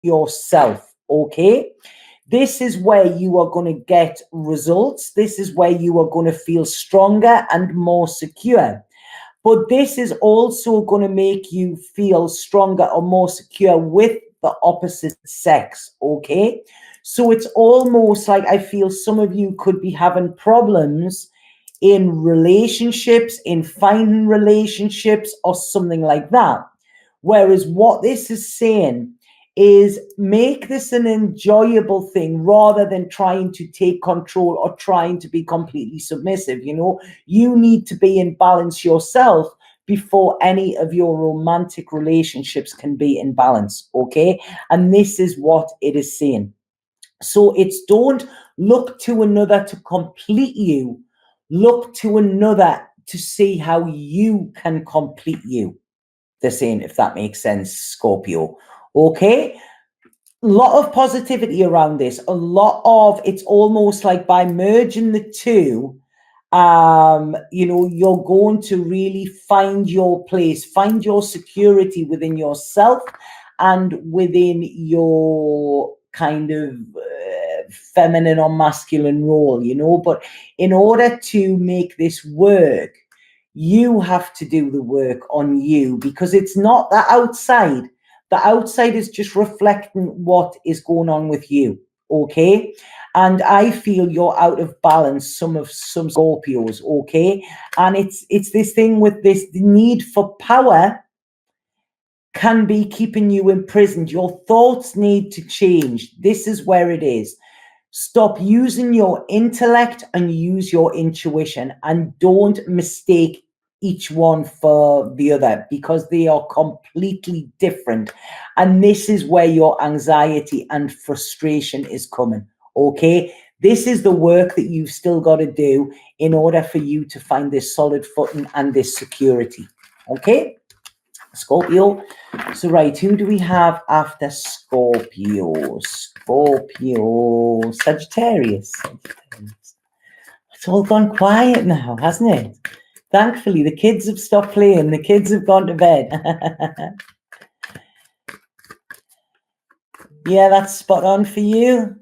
yourself, okay? This is where you are going to get results. This is where you are going to feel stronger and more secure. But this is also going to make you feel stronger or more secure with the opposite sex, okay? So it's almost like I feel some of you could be having problems in relationships, in finding relationships or something like that. Whereas what this is saying is make this an enjoyable thing rather than trying to take control or trying to be completely submissive. You know, you need to be in balance yourself before any of your romantic relationships can be in balance, okay? And this is what it is saying. So it's don't look to another to complete you. Look to another to see how you can complete you. They're saying, if that makes sense, Scorpio. Okay? A lot of positivity around this. A lot of, it's almost like by merging the two, you know, you're going to really find your place, find your security within yourself and within your kind of feminine or masculine role, you know. But in order to make this work, you have to do the work on you, because it's not the outside. The outside is just reflecting what is going on with you, okay? And I feel you're out of balance, some Scorpios, okay? And it's this thing with this need for power can be keeping you imprisoned. Your thoughts need to change. This is where it is. Stop using your intellect and use your intuition, and don't mistake each one for the other, because they are completely different. And this is where your anxiety and frustration is coming, okay? This is the work that you've still got to do in order for you to find this solid footing and this security, okay? Scorpio. So right, who do we have after Scorpio? Scorpio, Sagittarius. It's all gone quiet now, hasn't it? Thankfully, the kids have stopped playing. The kids have gone to bed. Yeah, that's spot on for you.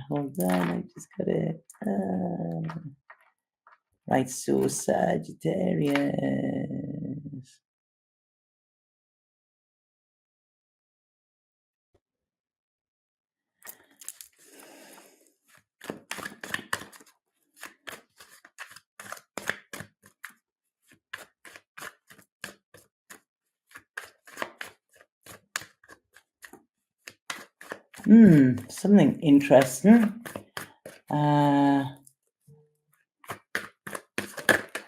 Hold on, I just got it. Right, so Sagittarius. Something interesting.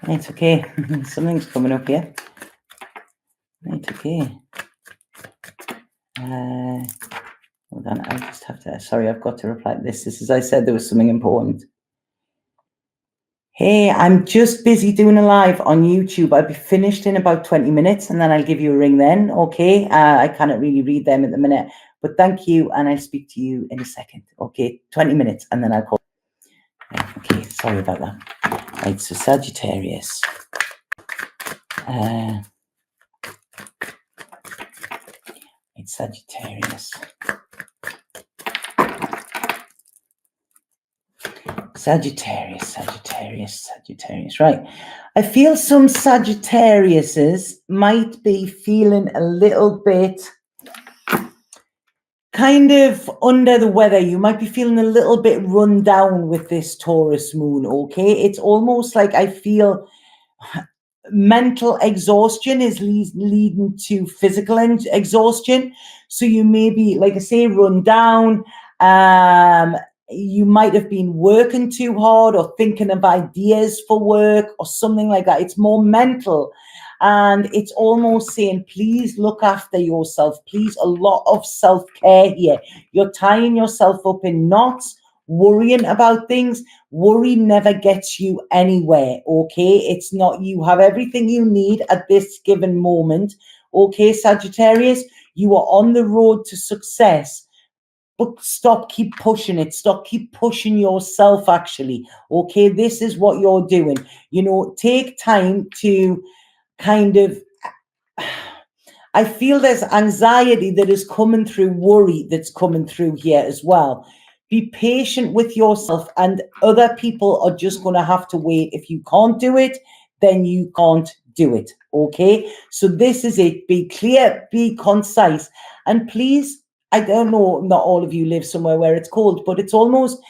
It's okay. Something's coming up here. Right, okay. Hold on, I just have to, sorry, I've got to reply to this. This is, I said there was something important. Hey, I'm just busy doing a live on YouTube. I'll be finished in about 20 minutes and then I'll give you a ring then, okay? I cannot really read them at the minute, but thank you, and I'll speak to you in a second, okay? 20 minutes and then I'll call. Okay, sorry about that. Right, so Sagittarius. It's Sagittarius. Sagittarius. Right. I feel some Sagittariuses might be feeling a little bit kind of under the weather. You might be feeling a little bit run down with this Taurus moon, okay? It's almost like I feel mental exhaustion is leading to physical exhaustion. So you may be, like I say, run down. You might have been working too hard or thinking of ideas for work or something like that. It's more mental. And it's almost saying, please look after yourself. Please, a lot of self-care here. You're tying yourself up in knots, worrying about things. Worry never gets you anywhere, okay? It's not, you have everything you need at this given moment, okay, Sagittarius? You are on the road to success. But keep pushing it. Keep pushing yourself, actually. Okay, this is what you're doing. You know, take time to kind of, I feel there's anxiety that is coming through, worry that's coming through here as well. Be patient with yourself, and other people are just going to have to wait. If you can't do it, then you can't do it. Okay? So this is it. Be clear, be concise, and please, I don't know, not all of you live somewhere where it's cold, but it's almost,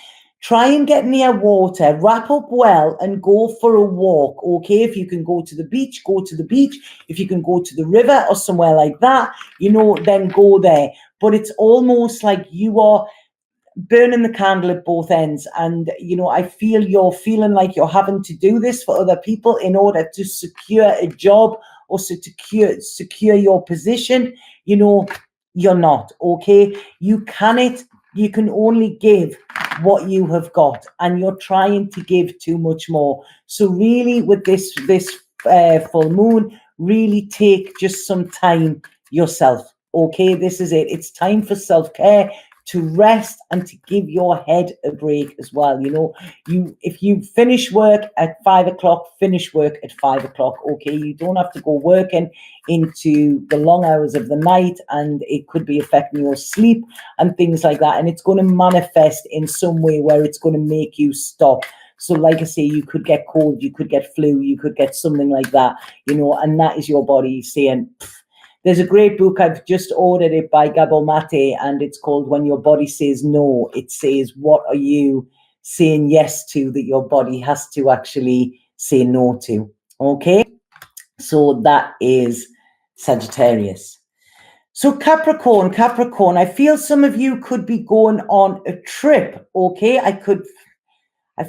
try and get near water, wrap up well, and go for a walk. Okay? If you can go to the beach, go to the beach. If you can go to the river or somewhere like that, you know, then go there. But it's almost like you are burning the candle at both ends, and you know, I feel you're feeling like you're having to do this for other people in order to secure a job or secure your position. You know, you're not. Okay, you can only give what you have got, and you're trying to give too much more. So really, with this full moon, really take just some time yourself. Okay, this is it. It's time for self-care, to rest, and to give your head a break as well. You know, if you finish work at 5 o'clock, finish work at 5 o'clock. Okay, you don't have to go working into the long hours of the night, and it could be affecting your sleep and things like that. And it's going to manifest in some way where it's going to make you stop. So like I say, you could get cold, you could get flu, you could get something like that, you know, and that is your body saying, there's a great book, I've just ordered it, by Gabor Mate, and it's called When Your Body Says No. It says, what are you saying yes to that your body has to actually say no to? Okay, so that is Sagittarius. So Capricorn, I feel some of you could be going on a trip. Okay, I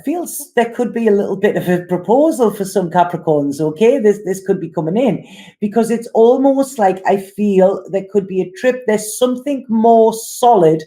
feel there could be a little bit of a proposal for some Capricorns, okay? This could be coming in, because it's almost like I feel there could be a trip. There's something more solid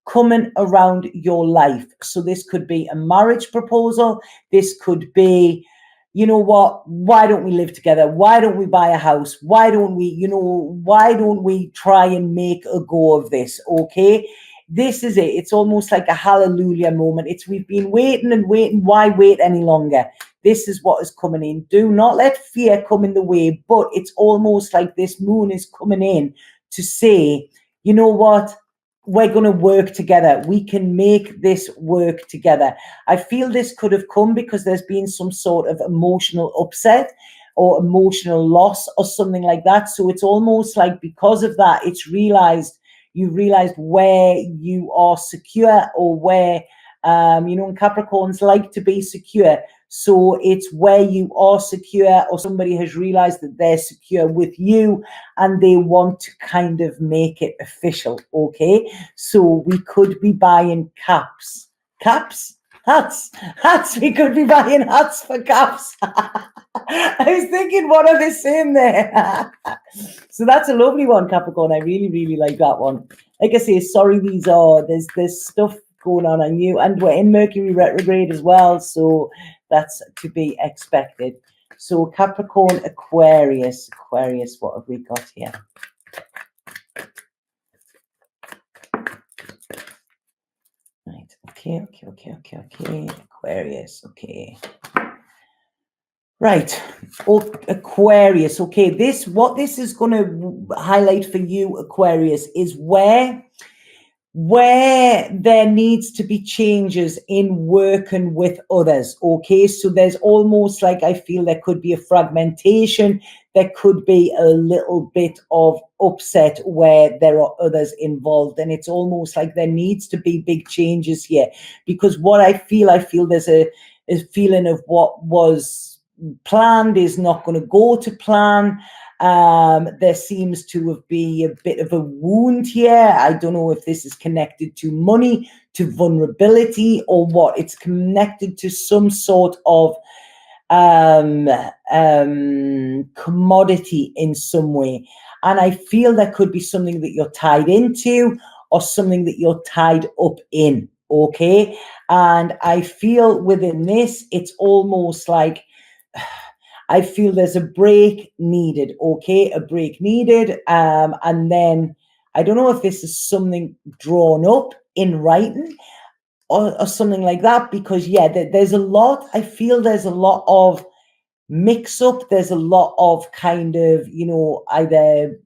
coming around your life. So this could be a marriage proposal. This could be, you know what, why don't we live together? Why don't we buy a house? Why don't we try and make a go of this, okay? This is it. It's almost like a hallelujah moment. We've been waiting and waiting. Why wait any longer? This is what is coming in. Do not let fear come in the way, but it's almost like this moon is coming in to say, you know what? We're going to work together. We can make this work together. I feel this could have come because there's been some sort of emotional upset or emotional loss or something like that. So it's almost like because of that, you realized where you are secure, or where, you know, Capricorns like to be secure. So it's where you are secure, or somebody has realized that they're secure with you and they want to kind of make it official. Okay, so we could be buying hats. We could be buying hats for caps. I was thinking, what are they saying there? So that's a lovely one, Capricorn. I really, really like that one. Like I say, sorry, there's stuff going on you, and we're in Mercury retrograde as well, so that's to be expected. So Capricorn, Aquarius, what have we got here? Right, okay, Aquarius, okay. Right, Aquarius, okay, what this is going to highlight for you, Aquarius, is where there needs to be changes in working with others, okay? So there's almost like, I feel there could be a fragmentation, there could be a little bit of upset where there are others involved, and it's almost like there needs to be big changes here, because what I feel there's a feeling of what was planned is not going to go to plan. There seems to have been a bit of a wound here. I don't know if this is connected to money, to vulnerability, or what. It's connected to some sort of commodity in some way. And I feel there could be something that you're tied into, or something that you're tied up in, okay? And I feel within this, it's almost like, I feel there's a break needed, okay? A break needed. And then I don't know if this is something drawn up in writing or something like that, because, yeah, there's a lot. I feel there's a lot of mix up. There's a lot of kind of, you know, either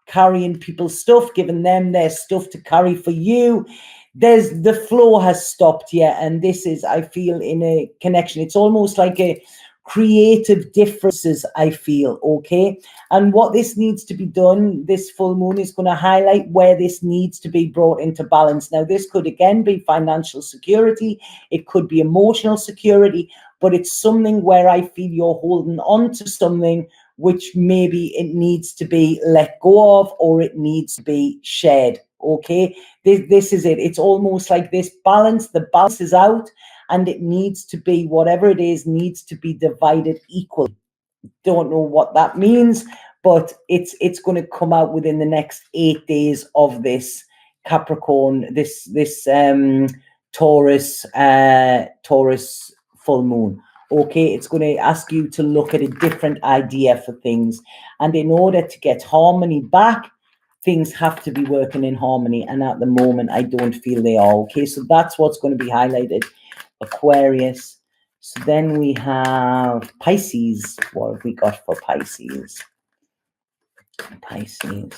carrying people's stuff, giving them their stuff to carry for you. The flow has stopped here, and this is, I feel, in a connection. It's almost like a creative differences, I feel, okay? And what this needs to be done, this full moon is going to highlight where this needs to be brought into balance. Now, this could again be financial security, it could be emotional security, but it's something where I feel you're holding on to something which maybe it needs to be let go of, or it needs to be shared, okay? This is it. It's almost like this balance, the balance is out, and it needs to be, whatever it is, needs to be divided equally. Don't know what that means, but it's going to come out within the next 8 days of this Capricorn, this Taurus full moon. Okay, it's going to ask you to look at a different idea for things, and in order to get harmony back, things have to be working in harmony, and at the moment I don't feel they are. Okay, so that's what's going to be highlighted. Aquarius. So then we have Pisces. What have we got for Pisces? Pisces.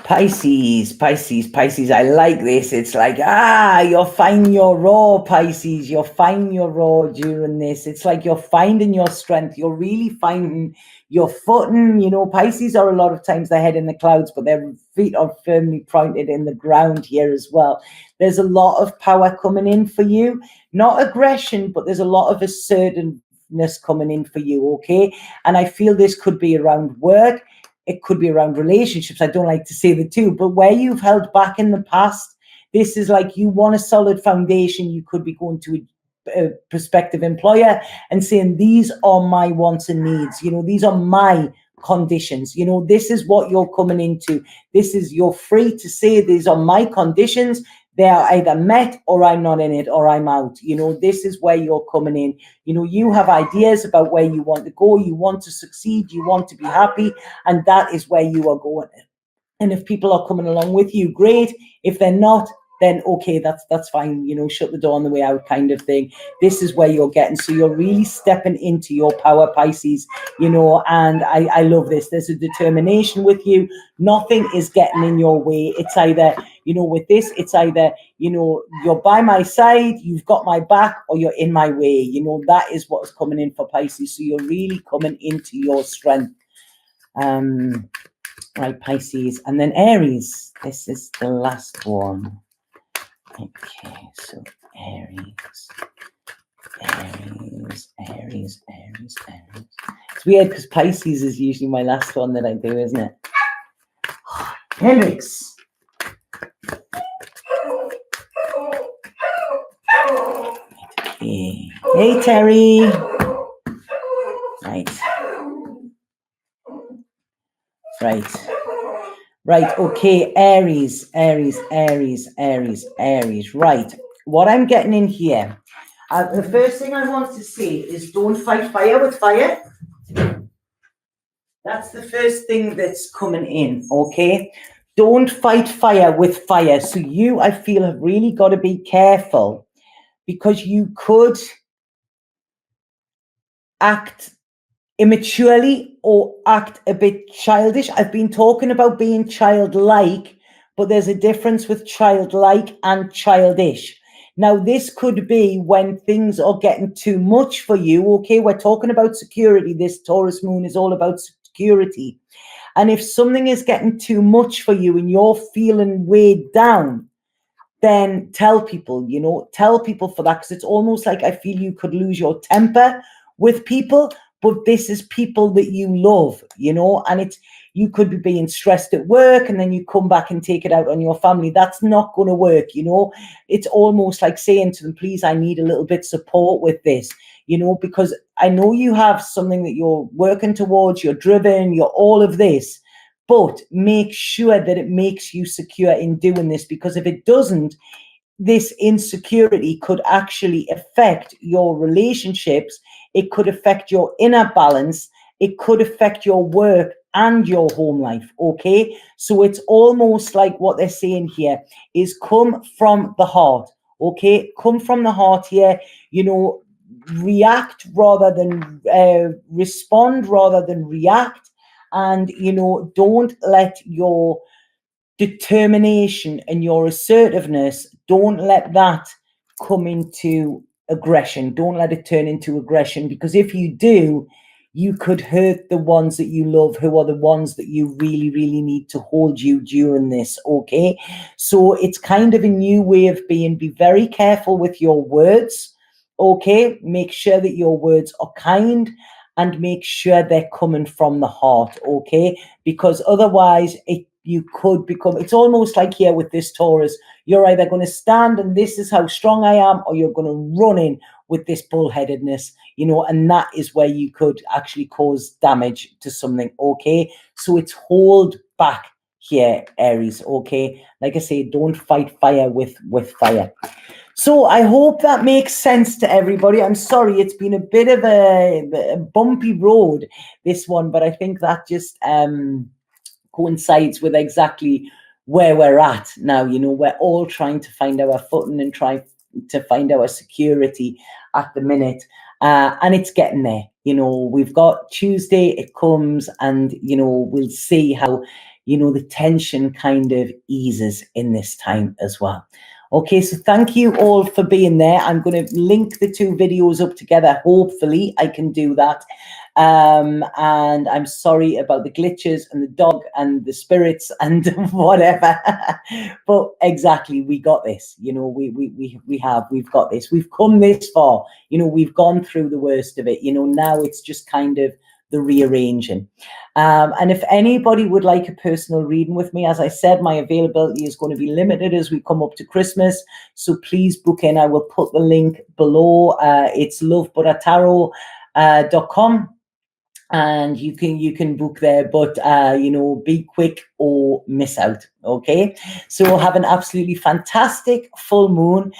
Pisces. I like this. It's like, you're finding your raw, Pisces. You're finding your raw during this. It's like you're finding your strength. You're really finding your footing. You know, Pisces are a lot of times their head in the clouds, but their feet are firmly planted in the ground here as well. There's a lot of power coming in for you. Not aggression, but there's a lot of assertiveness coming in for you, okay? And I feel this could be around work. It could be around relationships. I don't like to say the two, but where you've held back in the past, this is like you want a solid foundation. You could be going to a prospective employer and saying, these are my wants and needs. You know, these are my conditions. You know, this is what you're coming into. You're free to say, these are my conditions. They are either met, or I'm not in it, or I'm out. You know, this is where you're coming in. You know, you have ideas about where you want to go. You want to succeed. You want to be happy. And that is where you are going. And if people are coming along with you, great. If they're not, then okay, that's fine. You know, shut the door on the way out kind of thing. This is where you're getting. So you're really stepping into your power, Pisces, you know, and I love this. There's a determination with you. Nothing is getting in your way. It's either, you know, with this, it's either, you know, you're by my side, you've got my back, or you're in my way. You know, that is what's coming in for Pisces. So you're really coming into your strength. Right, Pisces. And then Aries. This is the last one. Okay, so Aries. It's weird because Pisces is usually my last one that I do, isn't it? Aries. Okay. Hey, Terry. Right, okay, Aries. Right, what I'm getting in here, the first thing I want to say is don't fight fire with fire. That's the first thing that's coming in, okay? Don't fight fire with fire. So you, I feel, have really got to be careful, because you could act immaturely or act a bit childish. I've been talking about being childlike, but there's a difference with childlike and childish. Now, this could be when things are getting too much for you. Okay, we're talking about security. This Taurus moon is all about security. And if something is getting too much for you and you're feeling weighed down, then tell people, you know, tell people for that, because it's almost like I feel you could lose your temper with people, but this is people that you love, you know, and it's, you could be being stressed at work and then you come back and take it out on your family. That's not going to work, you know. It's almost like saying to them, please, I need a little bit support with this, you know, because I know you have something that you're working towards, you're driven, you're all of this, but make sure that it makes you secure in doing this, because if it doesn't, this insecurity could actually affect your relationships. It could affect your inner balance. It could affect your work and your home life, okay? So it's almost like what they're saying here is come from the heart, okay? Come from the heart here, you know, react rather than respond rather than react. And, you know, don't let your determination and your assertiveness, don't let that come into aggression. Don't let it turn into aggression, because if you do, you could hurt the ones that you love, who are the ones that you really, really need to hold you during this, okay? So it's kind of a new way of being. Be very careful with your words, okay? Make sure that your words are kind and make sure they're coming from the heart, okay? Because otherwise you could become, it's almost like here with this Taurus, you're either going to stand and this is how strong I am, or you're going to run in with this bullheadedness, you know, and that is where you could actually cause damage to something, okay? So it's hold back here, Aries, okay? Like I say, don't fight fire with fire. So I hope that makes sense to everybody. I'm sorry, it's been a bit of a bumpy road, this one, but I think that just coincides with exactly where we're at now. You know, we're all trying to find our footing and trying to find our security at the minute. And it's getting there. You know, we've got Tuesday, it comes, and, you know, we'll see how, you know, the tension kind of eases in this time as well. Okay, so thank you all for being there. I'm going to link the two videos up together. Hopefully I can do that. And I'm sorry about the glitches and the dog and the spirits and whatever. But exactly, we got this. You know, we've got this. We've come this far. You know, we've gone through the worst of it. You know, now it's just kind of the rearranging. And if anybody would like a personal reading with me, as I said, my availability is going to be limited as we come up to Christmas. So please book in. I will put the link below. It's lovebuttertarot.com. And you can book there, but you know, be quick or miss out. Okay, so have an absolutely fantastic full moon.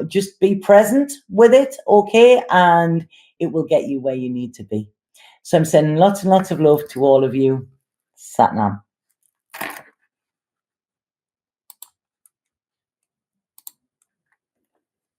Just be present with it, okay, and it will get you where you need to be. So I'm sending lots and lots of love to all of you. Satnam.